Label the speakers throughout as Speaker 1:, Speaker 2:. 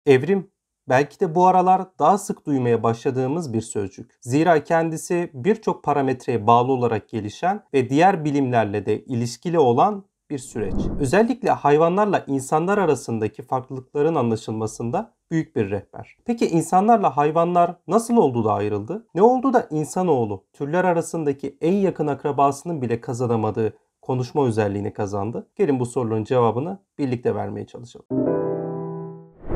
Speaker 1: Evrim, belki de bu aralar daha sık duymaya başladığımız bir sözcük. Zira kendisi birçok parametreye bağlı olarak gelişen ve diğer bilimlerle de ilişkili olan bir süreç. Özellikle hayvanlarla insanlar arasındaki farklılıkların anlaşılmasında büyük bir rehber. Peki insanlarla hayvanlar nasıl oldu da ayrıldı? Ne oldu da insanoğlu türler arasındaki en yakın akrabasının bile kazanamadığı konuşma özelliğini kazandı? Gelin bu soruların cevabını birlikte vermeye çalışalım.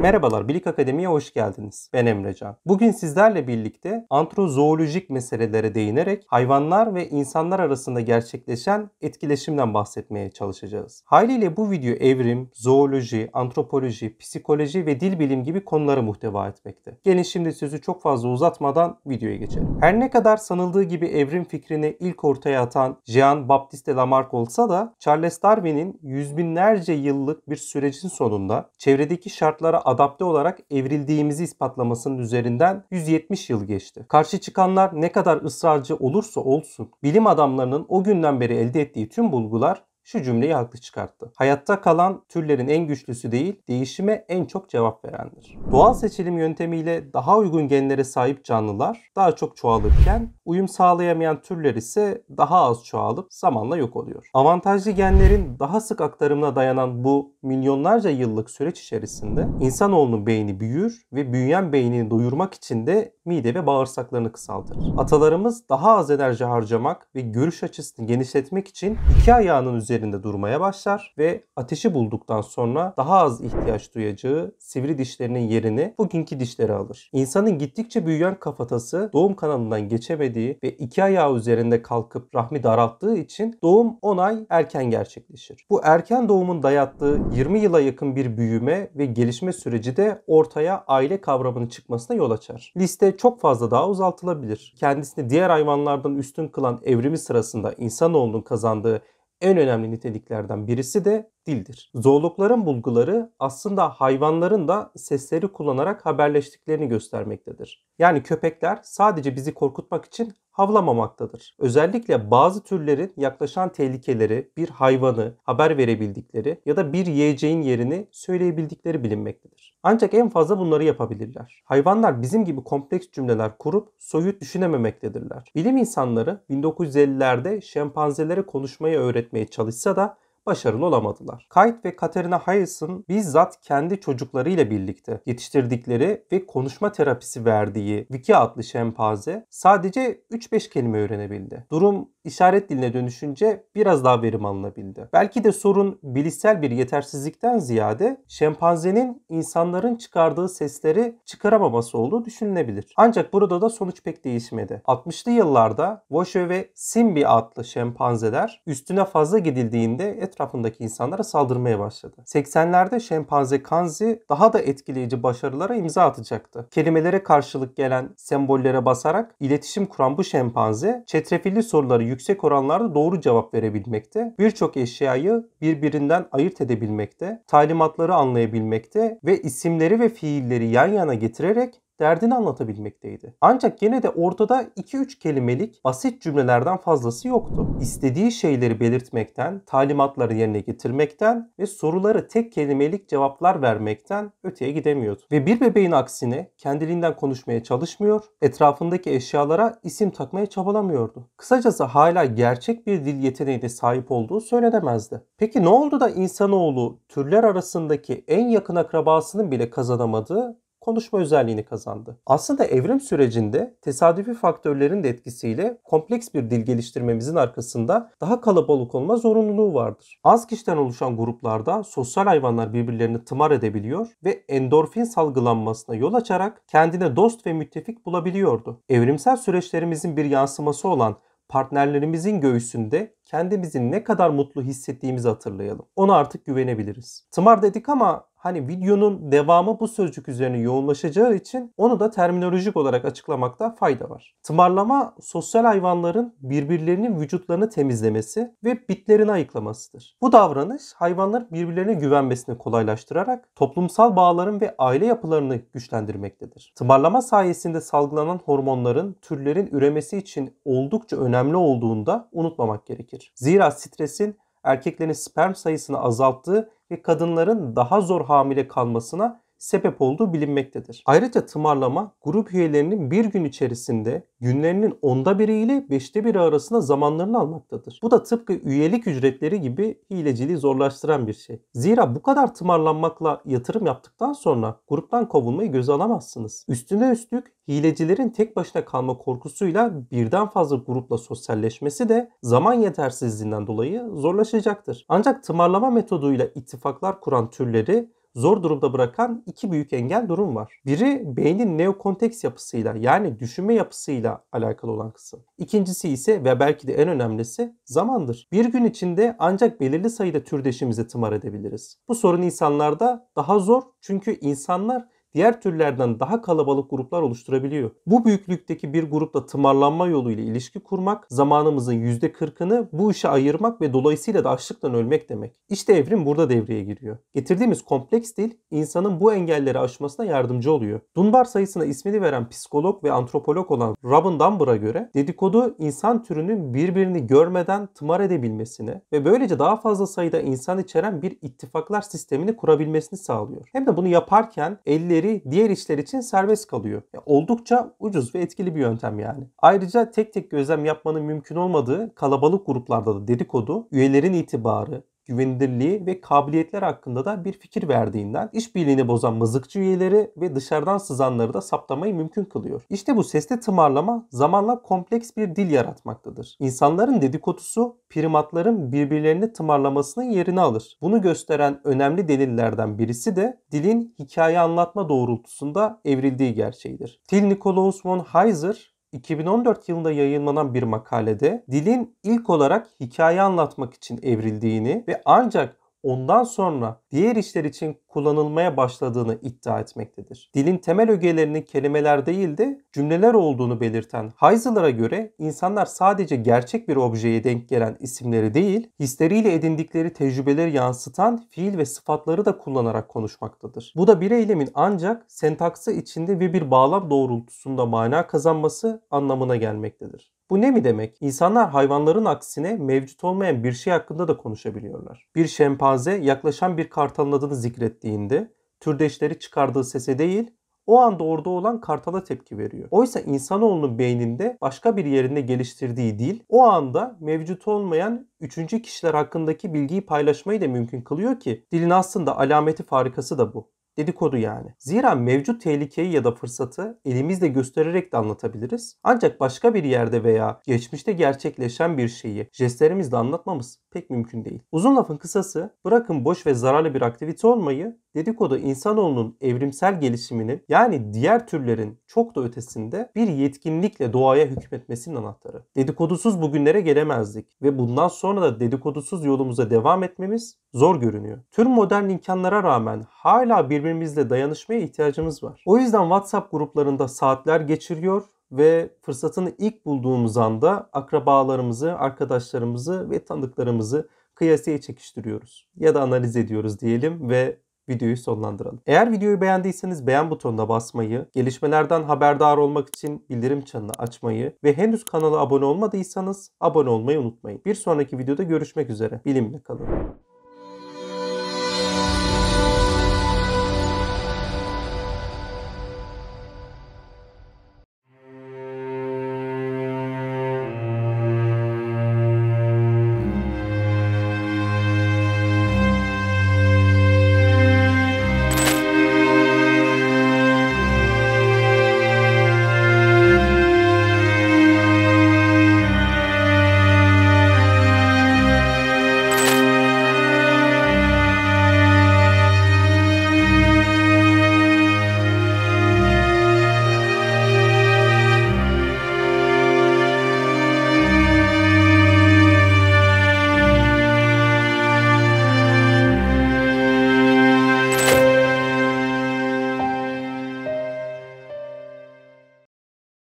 Speaker 1: Merhabalar, Bilik Akademi'ye hoş geldiniz. Ben Emrecan. Bugün sizlerle birlikte antrozoolojik meselelere değinerek hayvanlar ve insanlar arasında gerçekleşen etkileşimden bahsetmeye çalışacağız. Haliyle bu video evrim, zooloji, antropoloji, psikoloji ve dil bilim gibi konuları muhteva etmekte. Gelin şimdi sözü çok fazla uzatmadan videoya geçelim. Her ne kadar sanıldığı gibi evrim fikrini ilk ortaya atan Jean-Baptiste Lamarck olsa da Charles Darwin'in yüz binlerce yıllık bir sürecin sonunda çevredeki şartlara adapte olarak evrildiğimizi ispatlamasının üzerinden 170 yıl geçti. Karşı çıkanlar ne kadar ısrarcı olursa olsun bilim adamlarının o günden beri elde ettiği tüm bulgular şu cümleyi haklı çıkarttı. Hayatta kalan türlerin en güçlüsü değil, değişime en çok cevap verendir. Doğal seçilim yöntemiyle daha uygun genlere sahip canlılar daha çok çoğalırken uyum sağlayamayan türler ise daha az çoğalıp zamanla yok oluyor. Avantajlı genlerin daha sık aktarımına dayanan bu milyonlarca yıllık süreç içerisinde insanoğlunun beyni büyür ve büyüyen beynini doyurmak için de mide ve bağırsaklarını kısaltır. Atalarımız daha az enerji harcamak ve görüş açısını genişletmek için iki ayağının üzerinde durmaya başlar ve ateşi bulduktan sonra daha az ihtiyaç duyacağı sivri dişlerinin yerini bugünkü dişleri alır. İnsanın gittikçe büyüyen kafatası doğum kanalından geçemediği ve iki ayağı üzerinde kalkıp rahmi daralttığı için doğum 10 ay erken gerçekleşir. Bu erken doğumun dayattığı 20 yıla yakın bir büyüme ve gelişme süreci de ortaya aile kavramının çıkmasına yol açar. Liste çok fazla daha uzatılabilir. Kendisini diğer hayvanlardan üstün kılan evrimi sırasında insanoğlunun kazandığı en önemli niteliklerden birisi de dildir. Zoologların bulguları aslında hayvanların da sesleri kullanarak haberleştiklerini göstermektedir. Yani köpekler sadece bizi korkutmak için havlamamaktadır. Özellikle bazı türlerin yaklaşan tehlikeleri, bir hayvanı haber verebildikleri ya da bir yiyeceğin yerini söyleyebildikleri bilinmektedir. Ancak en fazla bunları yapabilirler. Hayvanlar bizim gibi kompleks cümleler kurup soyut düşünememektedirler. Bilim insanları 1950'lerde şempanzelere konuşmayı öğretmeye çalışsa da başarılı olamadılar. Kite ve Katerina Hayes'ın bizzat kendi çocuklarıyla birlikte yetiştirdikleri ve konuşma terapisi verdiği Vicky adlı şempanze sadece 3-5 kelime öğrenebildi. Durum işaret diline dönüşünce biraz daha verim alınabildi. Belki de sorun bilişsel bir yetersizlikten ziyade şempanzenin insanların çıkardığı sesleri çıkaramaması olduğu düşünülebilir. Ancak burada da sonuç pek değişmedi. 60'lı yıllarda Washoe ve Simbi adlı şempanzeler üstüne fazla gidildiğinde etrafındaki insanlara saldırmaya başladı. 80'lerde şempanze Kanzi daha da etkileyici başarılara imza atacaktı. Kelimelere karşılık gelen sembollere basarak iletişim kuran bu şempanze çetrefilli soruları yüksek oranlarda doğru cevap verebilmekte, birçok eşyayı birbirinden ayırt edebilmekte, talimatları anlayabilmekte ve isimleri ve fiilleri yan yana getirerek derdini anlatabilmekteydi. Ancak yine de ortada 2-3 kelimelik basit cümlelerden fazlası yoktu. İstediği şeyleri belirtmekten, talimatları yerine getirmekten ve soruları tek kelimelik cevaplar vermekten öteye gidemiyordu. Ve bir bebeğin aksine kendiliğinden konuşmaya çalışmıyor, etrafındaki eşyalara isim takmaya çabalamıyordu. Kısacası hala gerçek bir dil yeteneğine sahip olduğu söylenemezdi. Peki ne oldu da insanoğlu türler arasındaki en yakın akrabasının bile kazanamadığı konuşma özelliğini kazandı? Aslında evrim sürecinde tesadüfi faktörlerin de etkisiyle kompleks bir dil geliştirmemizin arkasında daha kalabalık olma zorunluluğu vardır. Az kişiden oluşan gruplarda sosyal hayvanlar birbirlerini tımar edebiliyor ve endorfin salgılanmasına yol açarak kendine dost ve müttefik bulabiliyordu. Evrimsel süreçlerimizin bir yansıması olan partnerlerimizin göğsünde kendimizi ne kadar mutlu hissettiğimizi hatırlayalım. Ona artık güvenebiliriz. Tımar dedik ama hani videonun devamı bu sözcük üzerine yoğunlaşacağı için onu da terminolojik olarak açıklamakta fayda var. Tımarlama sosyal hayvanların birbirlerinin vücutlarını temizlemesi ve bitlerini ayıklamasıdır. Bu davranış hayvanların birbirlerine güvenmesini kolaylaştırarak toplumsal bağların ve aile yapılarını güçlendirmektedir. Tımarlama sayesinde salgılanan hormonların türlerin üremesi için oldukça önemli olduğunu da unutmamak gerekir. Zira stresin erkeklerin sperm sayısını azalttığı ve kadınların daha zor hamile kalmasına sebep olduğu bilinmektedir. Ayrıca tımarlama grup üyelerinin bir gün içerisinde günlerinin 1/10 ile 1/5 arasında zamanlarını almaktadır. Bu da tıpkı üyelik ücretleri gibi hileciliği zorlaştıran bir şey. Zira bu kadar tımarlanmakla yatırım yaptıktan sonra gruptan kovulmayı göze alamazsınız. Üstüne üstlük hilecilerin tek başına kalma korkusuyla birden fazla grupla sosyalleşmesi de zaman yetersizliğinden dolayı zorlaşacaktır. Ancak tımarlama metoduyla ittifaklar kuran türleri zor durumda bırakan iki büyük engel durum var. Biri beynin neokonteks yapısıyla yani düşünme yapısıyla alakalı olan kısım. İkincisi ise ve belki de en önemlisi zamandır. Bir gün içinde ancak belirli sayıda türdeşimize tımar edebiliriz. Bu sorun insanlarda daha zor çünkü insanlar diğer türlerden daha kalabalık gruplar oluşturabiliyor. Bu büyüklükteki bir grupla tımarlanma yoluyla ilişki kurmak, zamanımızın %40'ını bu işe ayırmak ve dolayısıyla da açlıktan ölmek demek. İşte evrim burada devreye giriyor. Getirdiğimiz kompleks dil insanın bu engelleri aşmasına yardımcı oluyor. Dunbar sayısına ismini veren psikolog ve antropolog olan Robin Dunbar'a göre dedikodu insan türünün birbirini görmeden tımar edebilmesini ve böylece daha fazla sayıda insan içeren bir ittifaklar sistemini kurabilmesini sağlıyor. Hem de bunu yaparken elleri diğer işler için serbest kalıyor. Oldukça ucuz ve etkili bir yöntem yani. Ayrıca tek tek gözlem yapmanın mümkün olmadığı kalabalık gruplarda da dedikodu, üyelerin itibarı, güvenilirliği ve kabiliyetler hakkında da bir fikir verdiğinden işbirliğini bozan mızıkçı üyeleri ve dışarıdan sızanları da saptamayı mümkün kılıyor. İşte bu sesli tımarlama zamanla kompleks bir dil yaratmaktadır. İnsanların dedikodusu primatların birbirlerini tımarlamasının yerini alır. Bunu gösteren önemli delillerden birisi de dilin hikaye anlatma doğrultusunda evrildiği gerçeğidir. Till Nicolaus von Heiser 2014 yılında yayınlanan bir makalede dilin ilk olarak hikaye anlatmak için evrildiğini ve ancak ondan sonra diğer işler için kullanılmaya başladığını iddia etmektedir. Dilin temel ögelerinin kelimeler değil de cümleler olduğunu belirten Heiser'lara göre insanlar sadece gerçek bir objeye denk gelen isimleri değil, hisleriyle edindikleri tecrübeleri yansıtan fiil ve sıfatları da kullanarak konuşmaktadır. Bu da bir eylemin ancak sentaksı içinde ve bir bağlam doğrultusunda mana kazanması anlamına gelmektedir. Bu ne mi demek? İnsanlar hayvanların aksine mevcut olmayan bir şey hakkında da konuşabiliyorlar. Bir şempanze yaklaşan bir kartalın adını zikrettiğinde türdeşleri çıkardığı sese değil, o anda orada olan kartala tepki veriyor. Oysa insanoğlunun beyninde başka bir yerinde geliştirdiği dil o anda mevcut olmayan üçüncü kişiler hakkındaki bilgiyi paylaşmayı da mümkün kılıyor ki dilin aslında alameti farikası da bu. Dedikodu yani. Zira mevcut tehlikeyi ya da fırsatı elimizle göstererek de anlatabiliriz. Ancak başka bir yerde veya geçmişte gerçekleşen bir şeyi jestlerimizle anlatmamız pek mümkün değil. Uzun lafın kısası, bırakın boş ve zararlı bir aktivite olmayı, dedikodu insanoğlunun evrimsel gelişiminin yani diğer türlerin çok da ötesinde bir yetkinlikle doğaya hükmetmesinin anahtarı. Dedikodusuz bugünlere gelemezdik ve bundan sonra da dedikodusuz yolumuza devam etmemiz zor görünüyor. Tüm modern imkanlara rağmen hala birbirimizle dayanışmaya ihtiyacımız var. O yüzden WhatsApp gruplarında saatler geçiriyor ve fırsatını ilk bulduğumuz anda akrabalarımızı, arkadaşlarımızı ve tanıdıklarımızı kıyasıya çekiştiriyoruz. Ya da analiz ediyoruz diyelim ve videoyu sonlandıralım. Eğer videoyu beğendiyseniz beğen butonuna basmayı, gelişmelerden haberdar olmak için bildirim çanını açmayı ve henüz kanala abone olmadıysanız abone olmayı unutmayın. Bir sonraki videoda görüşmek üzere. Bilimle kalın.